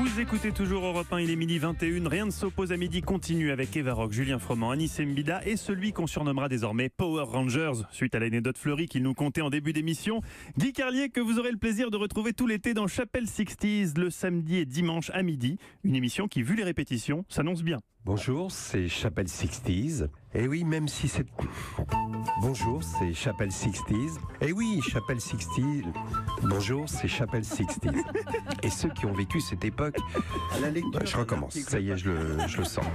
Vous écoutez toujours Europe 1, il est midi 21. Rien ne s'oppose à midi continue avec Eva Rock, Julien Froment, Anis Mbida et celui qu'on surnommera désormais Power Rangers, suite à l'anecdote fleurie qu'il nous contait en début d'émission. Guy Carlier, que vous aurez le plaisir de retrouver tout l'été dans Chapelle 60s, le samedi et dimanche à midi. Une émission qui, vu les répétitions, s'annonce bien. Bonjour, c'est Chapelle 60s. Et oui, même si c'est... Bonjour, c'est Chapelle 60s. Et oui, Chapelle 60s. Bonjour, c'est Chapelle 60s. Et ceux qui ont vécu cette époque... Je recommence, ça y est, je le sens.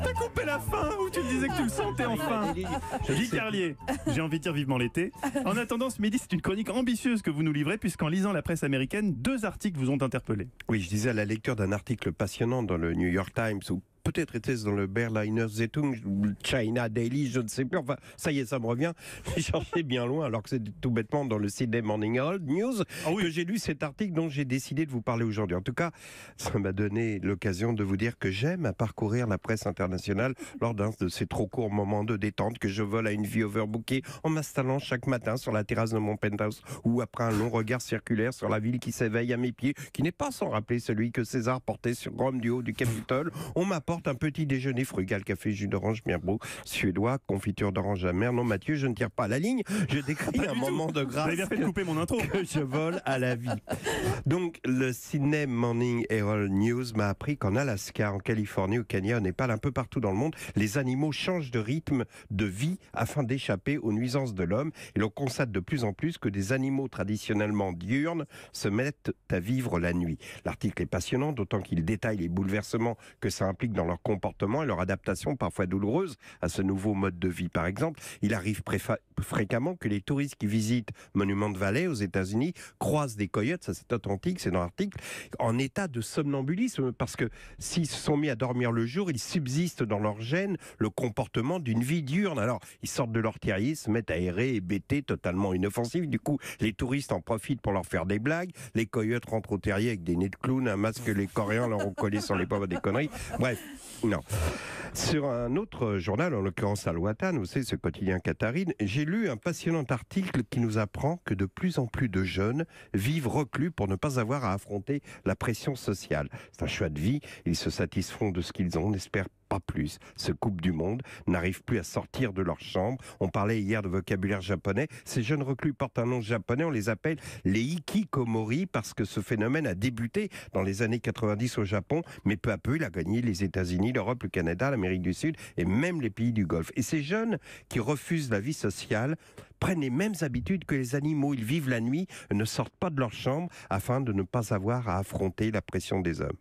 T'as coupé la fin où tu disais que tu le sentais enfin. Guy Carlier, j'ai envie de dire vivement l'été. En attendant, ce midi, c'est une chronique ambitieuse que vous nous livrez, puisqu'en lisant la presse américaine, 2 articles vous ont interpellé. Oui, je disais à la lecture d'un article passionnant dans le New York Times, ou peut-être était-ce dans le Berliner Zeitung, China Daily, je ne sais plus, enfin, ça y est, ça me revient. J'ai cherché bien loin, alors que c'est tout bêtement dans le Sydney Morning Herald News que j'ai lu cet article dont j'ai décidé de vous parler aujourd'hui. En tout cas, ça m'a donné l'occasion de vous dire que j'aime à parcourir la presse internationale lors d'un de ces trop courts moments de détente que je vole à une vie overbookée en m'installant chaque matin sur la terrasse de mon penthouse ou après un long regard circulaire sur la ville qui s'éveille à mes pieds, qui n'est pas sans rappeler celui que César portait sur Rome du haut du Capitole. On m'apporte un petit déjeuner frugal, café, jus d'orange bien beau, suédois, confiture d'orange amère. Non, Mathieu, je ne tire pas la ligne, je décris un moment de grâce. Vous avez bien fait de couper mon intro. Que je vole à la vie. Donc, le Sydney Morning Herald News m'a appris qu'en Alaska, en Californie, au Kenya, au Népal, un peu partout dans le monde, les animaux changent de rythme de vie afin d'échapper aux nuisances de l'homme. Et l'on constate de plus en plus que des animaux traditionnellement diurnes se mettent à vivre la nuit. L'article est passionnant, d'autant qu'il détaille les bouleversements que ça implique dans leur comportement et leur adaptation parfois douloureuse à ce nouveau mode de vie. Par exemple, il arrive fréquemment que les touristes qui visitent Monument Valley aux États-Unis croisent des coyotes, ça c'est authentique, c'est dans l'article, en état de somnambulisme, parce que s'ils se sont mis à dormir le jour, ils subsistent dans leur gène le comportement d'une vie diurne. Alors, ils sortent de leur terrier, se mettent à errer et bêter totalement inoffensifs. Du coup, les touristes en profitent pour leur faire des blagues. Les coyotes rentrent au terrier avec des nez de clown, un masque que les Coréens leur ont collé sur les pommes, des conneries. Bref, non. Sur un autre journal, en l'occurrence Al-Watan, vous savez, ce quotidien qatarine, j'ai lu un passionnant article qui nous apprend que de plus en plus de jeunes vivent reclus pour ne pas avoir à affronter la pression sociale. C'est un choix de vie, ils se satisfont de ce qu'ils ont, n'espèrent pas plus, se coupent du monde, n'arrivent plus à sortir de leur chambre. On parlait hier de vocabulaire japonais. Ces jeunes reclus portent un nom japonais, on les appelle les hikikomori parce que ce phénomène a débuté dans les années 90 au Japon, mais peu à peu il a gagné les États-Unis, l'Europe, le Canada, l'Amérique du Sud et même les pays du Golfe. Et ces jeunes qui refusent la vie sociale prennent les mêmes habitudes que les animaux. Ils vivent la nuit, ne sortent pas de leur chambre afin de ne pas avoir à affronter la pression des hommes.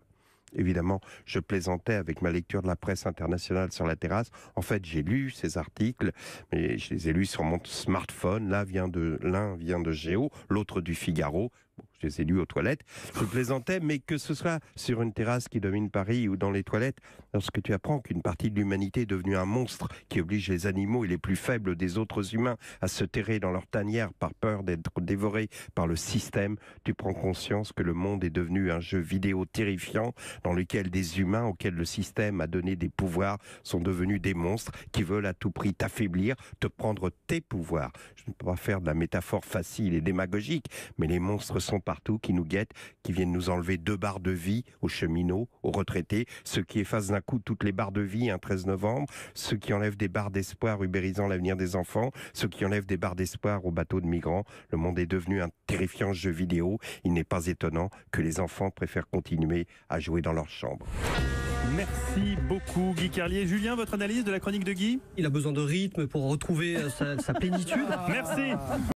Évidemment, je plaisantais avec ma lecture de la presse internationale sur la terrasse. En fait, j'ai lu ces articles, mais je les ai lus sur mon smartphone. L'un vient de Géo, l'autre du Figaro. Bon, je les ai lus aux toilettes. Je plaisantais, mais que ce soit sur une terrasse qui domine Paris ou dans les toilettes, lorsque tu apprends qu'une partie de l'humanité est devenue un monstre qui oblige les animaux et les plus faibles des autres humains à se terrer dans leur tanière par peur d'être dévorés par le système, tu prends conscience que le monde est devenu un jeu vidéo terrifiant dans lequel des humains auxquels le système a donné des pouvoirs sont devenus des monstres qui veulent à tout prix t'affaiblir, te prendre tes pouvoirs. Je ne peux pas faire de la métaphore facile et démagogique, mais les monstres sont partout, qui nous guettent, qui viennent nous enlever 2 barres de vie aux cheminots, aux retraités, ceux qui effacent d'un coup toutes les barres de vie un 13 novembre, ceux qui enlèvent des barres d'espoir ubérisant l'avenir des enfants, ceux qui enlèvent des barres d'espoir aux bateaux de migrants. Le monde est devenu un terrifiant jeu vidéo. Il n'est pas étonnant que les enfants préfèrent continuer à jouer dans leur chambre. Merci beaucoup Guy Carlier. Julien, votre analyse de la chronique de Guy ? Il a besoin de rythme pour retrouver sa plénitude. Merci.